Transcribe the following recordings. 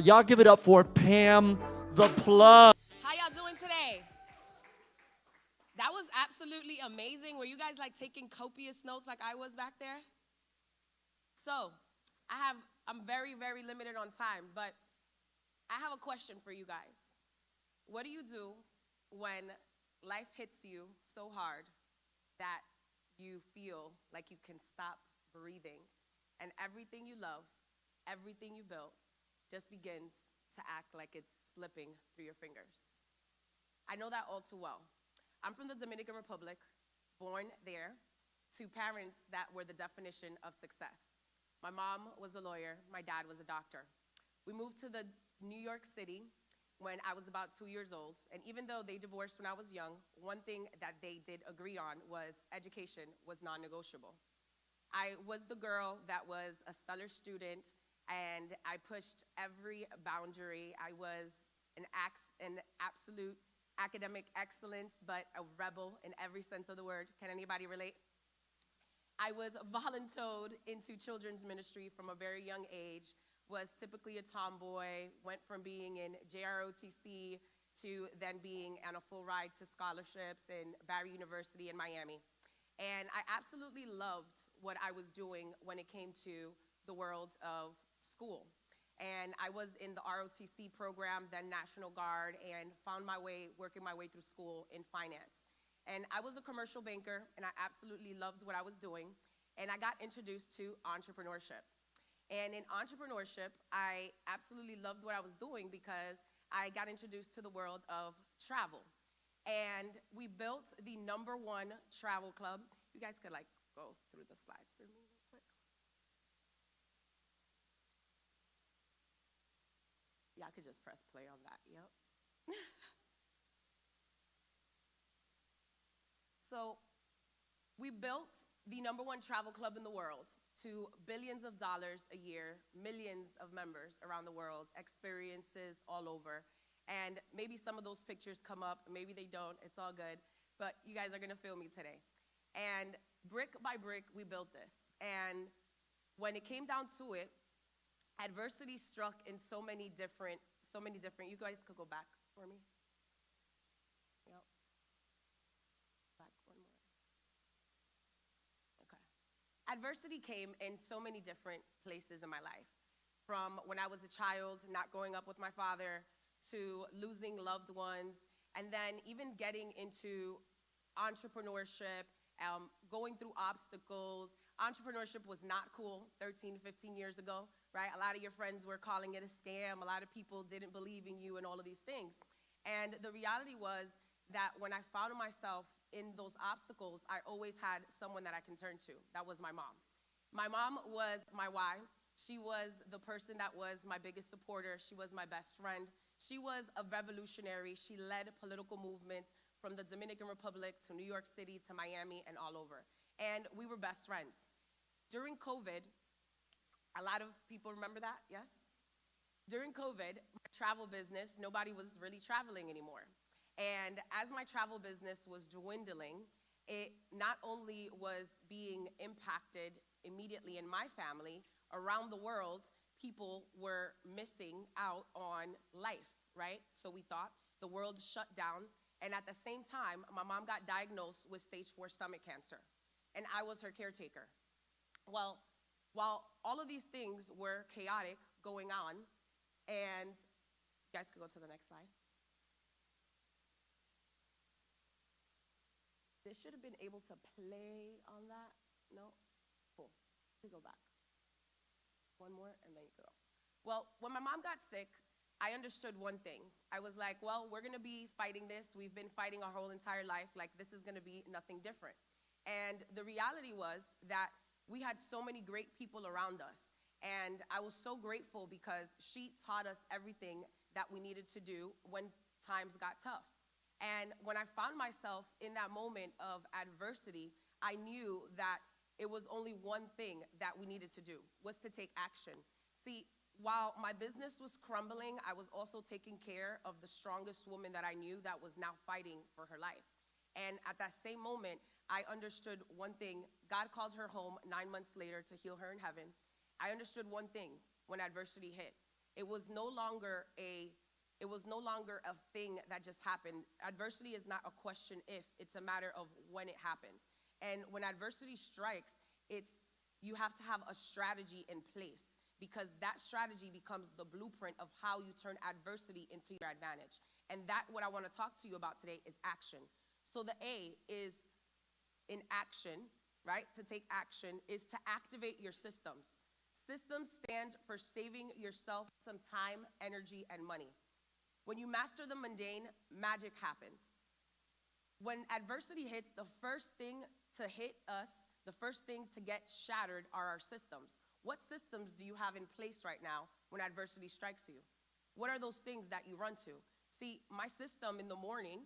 Y'all give it up for Pam the Plug. How y'all doing today? That was absolutely amazing. Were you guys like taking copious notes like I was back there? So, I'm very, very limited on time, but I have a question for you guys. What do you do when life hits you so hard that you feel like you can stop breathing and everything you love, everything you built, just begins to act like it's slipping through your fingers? I know that all too well. I'm from the Dominican Republic, born there, to parents that were the definition of success. My mom was a lawyer, my dad was a doctor. We moved to the New York City when I was about 2 years old, and even though they divorced when I was young, one thing that they did agree on was education was non-negotiable. I was the girl that was a stellar student, and I pushed every boundary. I was an absolute academic excellence, but a rebel in every sense of the word. Can anybody relate? I was volunteered into children's ministry from a very young age, was typically a tomboy, went from being in JROTC to then being on a full ride to scholarships in Barry University in Miami. And I absolutely loved what I was doing when it came to the world of school. And I was in the ROTC program, then National Guard, and found my way, working my way through school in finance. And I was a commercial banker, and I absolutely loved what I was doing. And I got introduced to entrepreneurship. And in entrepreneurship, I absolutely loved what I was doing because I got introduced to the world of travel. And we built the #1 travel club. You guys could like go through the slides for me real quick. Yeah, I could just press play on that, yep. So we built the #1 travel club in the world to billions of dollars a year, millions of members around the world, experiences all over. And maybe some of those pictures come up, maybe they don't, it's all good. But you guys are gonna feel me today. And brick by brick, we built this. And when it came down to it, adversity struck in so many different, you guys could go back for me. Yep. Back one more. Okay. Adversity came in so many different places in my life. From when I was a child, not growing up with my father, to losing loved ones, and then even getting into entrepreneurship, going through obstacles. Entrepreneurship was not cool 13, 15 years ago, right? A lot of your friends were calling it a scam. A lot of people didn't believe in you and all of these things. And the reality was that when I found myself in those obstacles, I always had someone that I can turn to. That was my mom. My mom was my why. She was the person that was my biggest supporter. She was my best friend. She was a revolutionary. She led political movements from the Dominican Republic to New York City to Miami and all over. And we were best friends. During COVID, a lot of people remember that, yes? During COVID, my travel business, nobody was really traveling anymore. And as my travel business was dwindling, it not only was being impacted immediately in my family, around the world, people were missing out on life, right? So we thought the world shut down. And at the same time, my mom got diagnosed with stage 4 stomach cancer. And I was her caretaker. Well, while all of these things were chaotic going on, and you guys could go to the next slide. This should have been able to play on that. No? Cool. We go back. One more, and then you go. Well, when my mom got sick, I understood one thing. I was like, well, we're gonna be fighting this. We've been fighting our whole entire life. Like, this is gonna be nothing different. And the reality was that we had so many great people around us. And I was so grateful because she taught us everything that we needed to do when times got tough. And when I found myself in that moment of adversity, I knew that it was only one thing that we needed to do, was to take action. See, while my business was crumbling, I was also taking care of the strongest woman that I knew that was now fighting for her life. And at that same moment, I understood one thing. God called her home 9 months later to heal her in heaven. I understood one thing when adversity hit. It was no longer a thing that just happened. Adversity is not a question if, it's a matter of when it happens. And when adversity strikes, you have to have a strategy in place, because that strategy becomes the blueprint of how you turn adversity into your advantage. And that, what I want to talk to you about today, is action. So the A is in action, right? To take action is to activate your systems. Systems stand for saving yourself some time, energy, and money. When you master the mundane, magic happens. When adversity hits, the first thing to hit us, the first thing to get shattered, are our systems. What systems do you have in place right now when adversity strikes you? What are those things that you run to? See, my system in the morning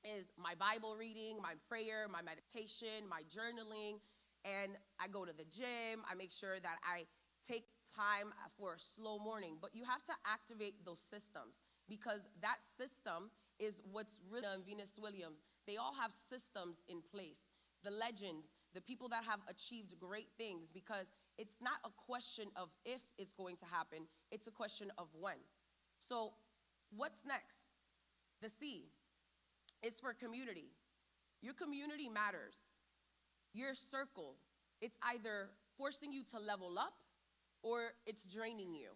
is my Bible reading, my prayer, my meditation, my journaling, and I go to the gym. I make sure that I take time for a slow morning. But you have to activate those systems, because that system is what's written in Venus Williams. They all have systems in place. The legends, the people that have achieved great things, because it's not a question of if it's going to happen, it's a question of when. So what's next? The C is for community. Your community matters. Your circle, it's either forcing you to level up or it's draining you.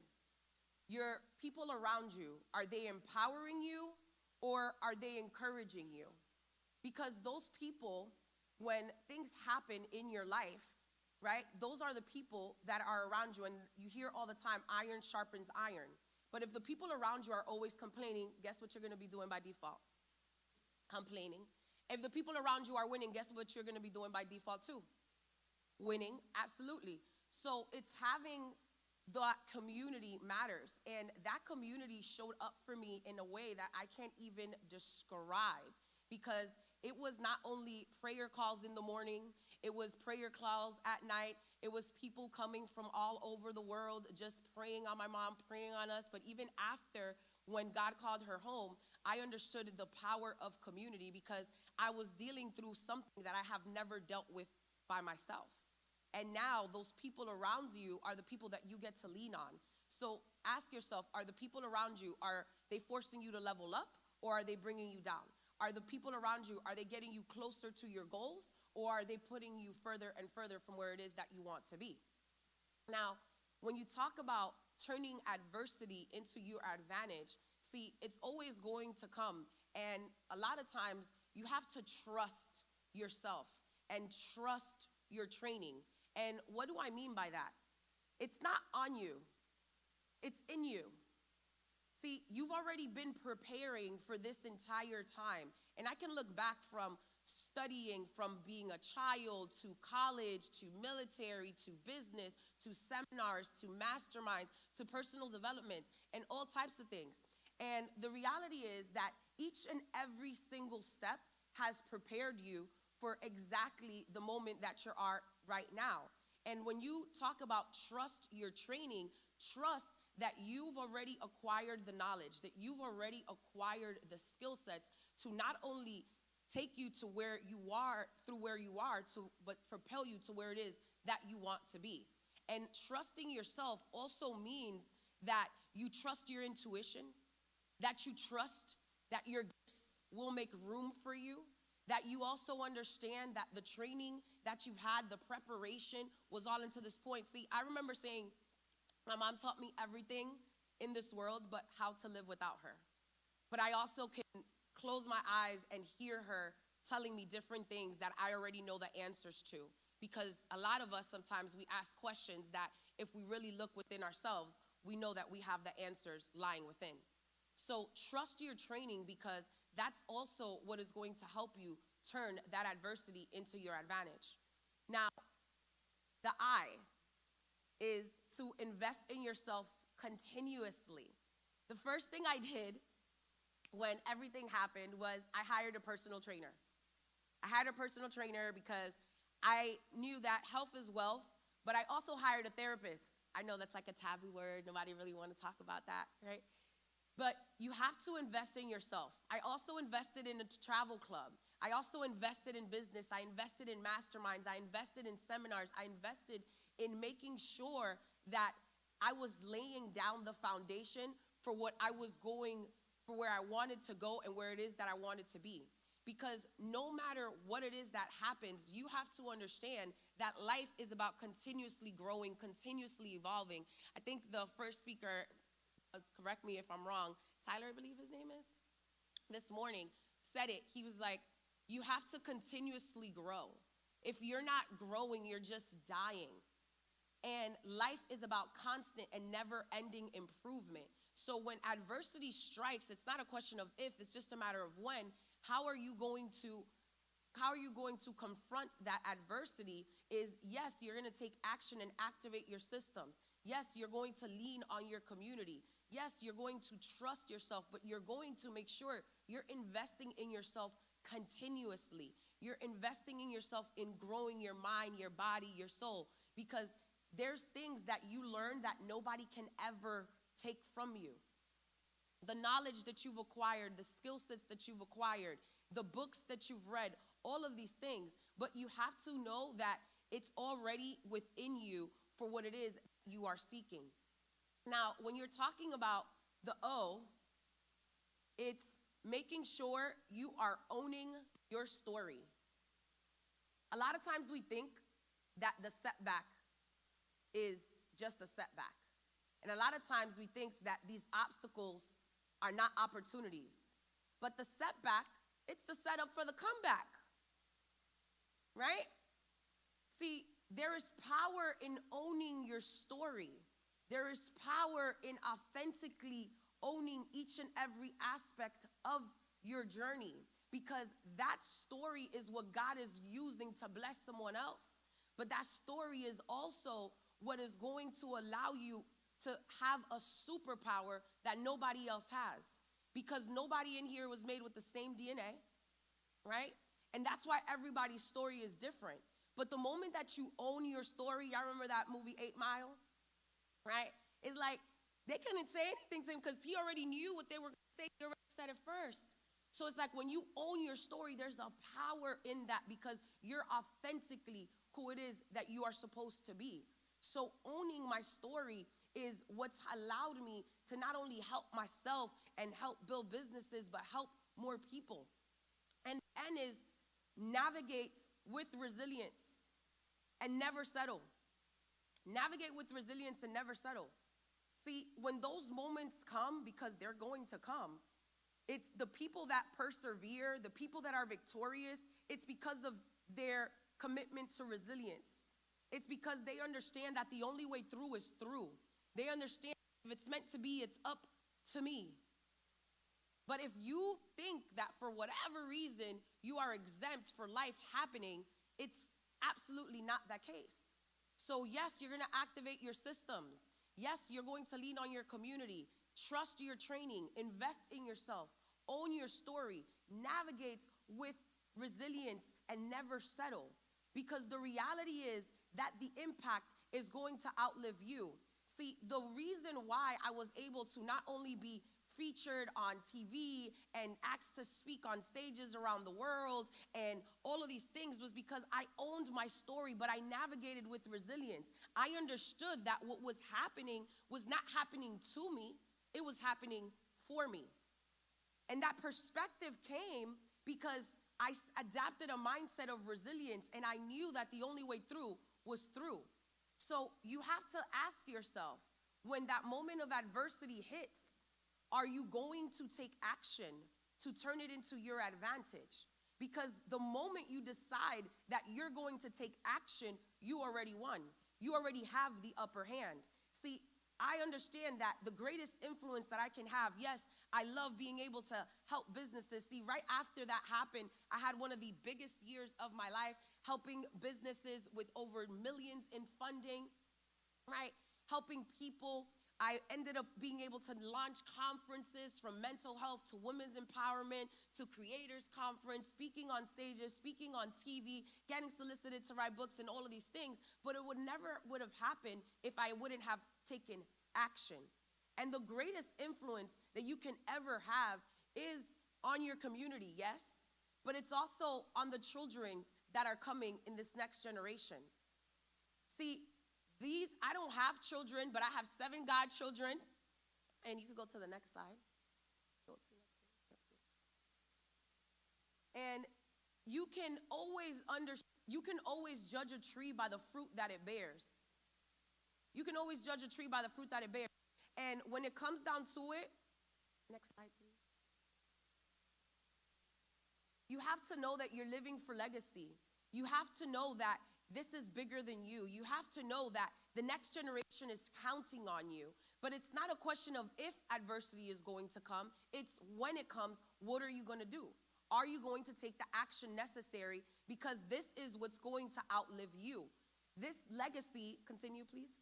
Your people around you, are they empowering you or are they encouraging you? Because those people, when things happen in your life, right, those are the people that are around you. And you hear all the time, iron sharpens iron. But if the people around you are always complaining, guess what you're going to be doing by default? Complaining. If the people around you are winning, guess what you're going to be doing by default too? Winning, absolutely. So it's having that community matters. And that community showed up for me in a way that I can't even describe, because it was not only prayer calls in the morning, it was prayer calls at night. It was people coming from all over the world just praying on my mom, praying on us. But even after, when God called her home, I understood the power of community, because I was dealing through something that I have never dealt with by myself. And now those people around you are the people that you get to lean on. So ask yourself, are the people around you, are they forcing you to level up or are they bringing you down? Are the people around you, are they getting you closer to your goals, or are they putting you further and further from where it is that you want to be? Now, when you talk about turning adversity into your advantage, see, it's always going to come. And a lot of times you have to trust yourself and trust your training. And what do I mean by that? It's not on you. It's in you. See, you've already been preparing for this entire time. And I can look back from studying, from being a child to college, to military, to business, to seminars, to masterminds, to personal development, and all types of things. And the reality is that each and every single step has prepared you for exactly the moment that you are right now. And when you talk about trust your training, trust that you've already acquired the knowledge, that you've already acquired the skill sets to not only take you to where you are, through where you are, but propel you to where it is that you want to be. And trusting yourself also means that you trust your intuition, that you trust that your gifts will make room for you, that you also understand that the training that you've had, the preparation was all into this point. See, I remember saying, my mom taught me everything in this world but how to live without her. But I also can close my eyes and hear her telling me different things that I already know the answers to. Because a lot of us, sometimes we ask questions that if we really look within ourselves, we know that we have the answers lying within. So trust your training, because that's also what is going to help you turn that adversity into your advantage. Now, the I is to invest in yourself continuously. The first thing I did when everything happened was I hired a personal trainer. I hired a personal trainer because I knew that health is wealth, but I also hired a therapist. I know that's like a taboo word. Nobody really want to talk about that, right? But you have to invest in yourself. I also invested in a travel club. I also invested in business. I invested in masterminds. I invested in seminars. I invested in making sure that I was laying down the foundation for what I was going, for where I wanted to go and where it is that I wanted to be. Because no matter what it is that happens, you have to understand that life is about continuously growing, continuously evolving. I think the first speaker, correct me if I'm wrong, Tyler, I believe his name is, this morning said it. He was like, you have to continuously grow. If you're not growing, you're just dying. And life is about constant and never-ending improvement. So when adversity strikes, it's not a question of if, it's just a matter of when. How are you going to confront that adversity? Is yes, you're going to take action and activate your systems. Yes, you're going to lean on your community. Yes, you're going to trust yourself, but you're going to make sure you're investing in yourself continuously. You're investing in yourself in growing your mind, your body, your soul, because there's things that you learn that nobody can ever take from you. The knowledge that you've acquired, the skill sets that you've acquired, the books that you've read, all of these things. But you have to know that it's already within you for what it is you are seeking. Now, when you're talking about the O, it's making sure you are owning your story. A lot of times we think that the setback is just a setback. And a lot of times we think that these obstacles are not opportunities. But the setback, it's the setup for the comeback. Right? See, there is power in owning your story. There is power in authentically owning each and every aspect of your journey, because that story is what God is using to bless someone else. But that story is also what is going to allow you to have a superpower that nobody else has, because nobody in here was made with the same DNA, right? And that's why everybody's story is different. But the moment that you own your story, y'all remember that movie 8 Mile, right? It's like they couldn't say anything to him because he already knew what they were going to say. He already said it first. So it's like when you own your story, there's a power in that because you're authentically who it is that you are supposed to be. So owning my story is what's allowed me to not only help myself and help build businesses, but help more people. And is navigate with resilience and never settle. Navigate with resilience and never settle. See, when those moments come, because they're going to come, it's the people that persevere, the people that are victorious, it's because of their commitment to resilience. It's because they understand that the only way through is through. They understand if it's meant to be, it's up to me. But if you think that for whatever reason you are exempt for life happening, it's absolutely not the case. So yes, you're going to activate your systems. Yes, you're going to lean on your community. Trust your training. Invest in yourself. Own your story. Navigate with resilience and never settle. Because the reality is that the impact is going to outlive you. See, the reason why I was able to not only be featured on TV and asked to speak on stages around the world and all of these things was because I owned my story, but I navigated with resilience. I understood that what was happening was not happening to me, it was happening for me. And that perspective came because I adapted a mindset of resilience, and I knew that the only way through was through. So you have to ask yourself, when that moment of adversity hits, are you going to take action to turn it into your advantage? Because the moment you decide that you're going to take action, you already won. You already have the upper hand. See, I understand that the greatest influence that I can have, yes, I love being able to help businesses. See, right after that happened, I had one of the biggest years of my life, helping businesses with over millions in funding, right? Helping people. I ended up being able to launch conferences from mental health to women's empowerment to creators conference, speaking on stages, speaking on TV, getting solicited to write books and all of these things. But it would never have happened if I wouldn't have taken action. And the greatest influence that you can ever have is on your community, yes, but it's also on the children that are coming in this next generation. See, I don't have children, but I have 7 godchildren. And you could go to the next slide. Go to the next slide. And you can always judge a tree by the fruit that it bears. You can always judge a tree by the fruit that it bears. And when it comes down to it, next slide, please. You have to know that you're living for legacy. You have to know that this is bigger than you. You have to know that the next generation is counting on you. But it's not a question of if adversity is going to come. It's when it comes, what are you going to do? Are you going to take the action necessary? Because this is what's going to outlive you. This legacy, continue please.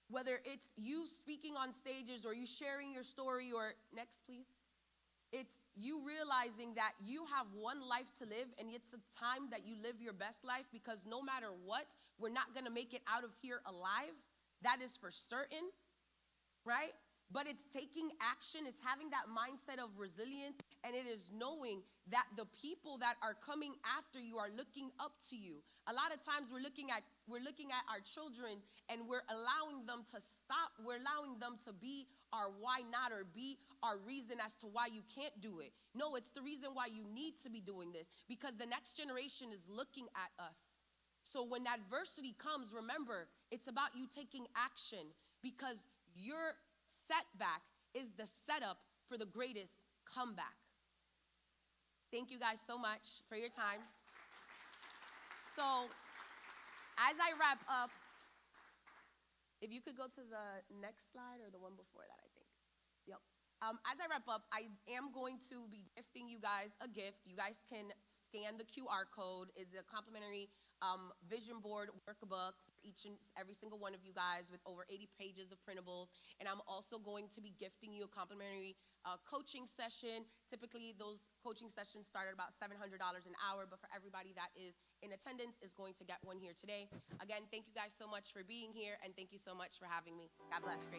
Whether it's you speaking on stages or you sharing your story, or next please. It's you realizing that you have one life to live, and it's a time that you live your best life, because no matter what, we're not going to make it out of here alive. That is for certain, right? But it's taking action. It's having that mindset of resilience, and it is knowing that the people that are coming after you are looking up to you. A lot of times we're looking at our children, and we're allowing them to stop. We're allowing them to be our why not, or be our reason as to why you can't do it. No, it's the reason why you need to be doing this, because the next generation is looking at us. So when adversity comes, remember, it's about you taking action, because your setback is the setup for the greatest comeback. Thank you guys so much for your time. So as I wrap up, if you could go to the next slide, or the one before that, I think. Yep. As I wrap up, I am going to be gifting you guys a gift. You guys can scan the QR code. It's a complimentary vision board workbook for each and every single one of you guys, with over 80 pages of printables. And I'm also going to be gifting you a complimentary coaching session. Typically, those coaching sessions start at about $700 an hour, but for everybody that is in attendance is going to get one here today. Again, thank you guys so much for being here, and thank you so much for having me. God bless. Great.